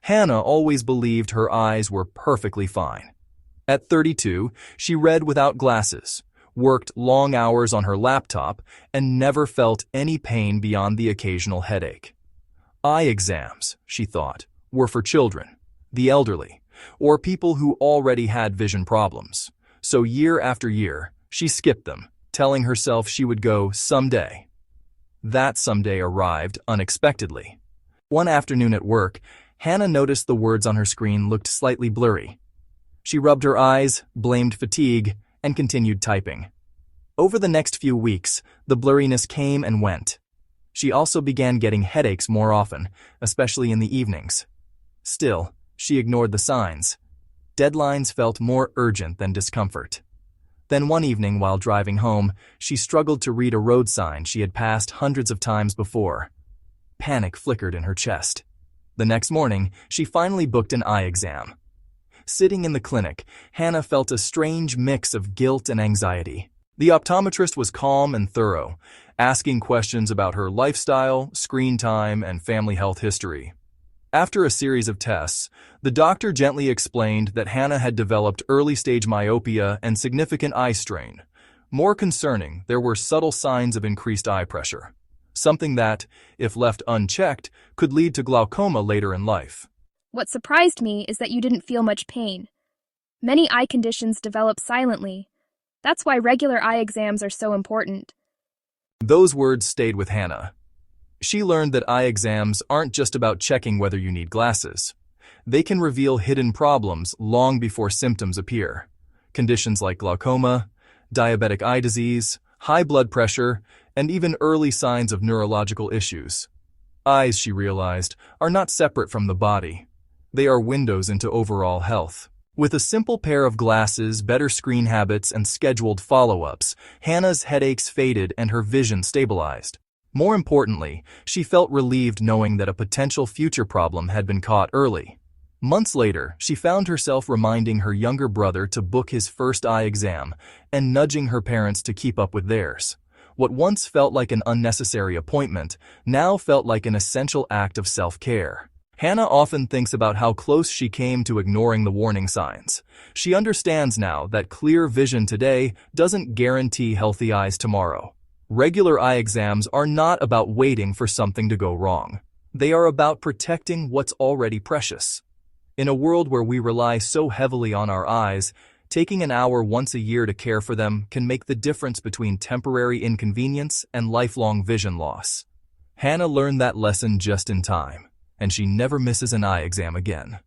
Hannah always believed her eyes were perfectly fine. At 32, she read without glasses, worked long hours on her laptop, and never felt any pain beyond the occasional headache. Eye exams, she thought, were for children, the elderly, or people who already had vision problems. So year after year, she skipped them, telling herself she would go someday. That someday arrived unexpectedly. One afternoon at work, Hannah noticed the words on her screen looked slightly blurry. She rubbed her eyes, blamed fatigue, and continued typing. Over the next few weeks, the blurriness came and went. She also began getting headaches more often, especially in the evenings. Still, she ignored the signs. Deadlines felt more urgent than discomfort. Then one evening while driving home, she struggled to read a road sign she had passed hundreds of times before. Panic flickered in her chest. The next morning, she finally booked an eye exam. Sitting in the clinic, Hannah felt a strange mix of guilt and anxiety. The optometrist was calm and thorough, asking questions about her lifestyle, screen time, and family health history. After a series of tests, the doctor gently explained that Hannah had developed early-stage myopia and significant eye strain. More concerning, there were subtle signs of increased eye pressure, something that, if left unchecked, could lead to glaucoma later in life. What surprised me is that you didn't feel much pain. Many eye conditions develop silently. That's why regular eye exams are so important. Those words stayed with Hannah. She learned that eye exams aren't just about checking whether you need glasses. They can reveal hidden problems long before symptoms appear. Conditions like glaucoma, diabetic eye disease, high blood pressure, and even early signs of neurological issues. Eyes, she realized, are not separate from the body. They are windows into overall health. With a simple pair of glasses, better screen habits, and scheduled follow-ups, Hannah's headaches faded and her vision stabilized. More importantly, she felt relieved knowing that a potential future problem had been caught early. Months later, she found herself reminding her younger brother to book his first eye exam and nudging her parents to keep up with theirs. What once felt like an unnecessary appointment now felt like an essential act of self-care. Hannah often thinks about how close she came to ignoring the warning signs. She understands now that clear vision today doesn't guarantee healthy eyes tomorrow. Regular eye exams are not about waiting for something to go wrong. They are about protecting what's already precious. In a world where we rely so heavily on our eyes, taking an hour once a year to care for them can make the difference between temporary inconvenience and lifelong vision loss. Hannah learned that lesson just in time, and she never misses an eye exam again.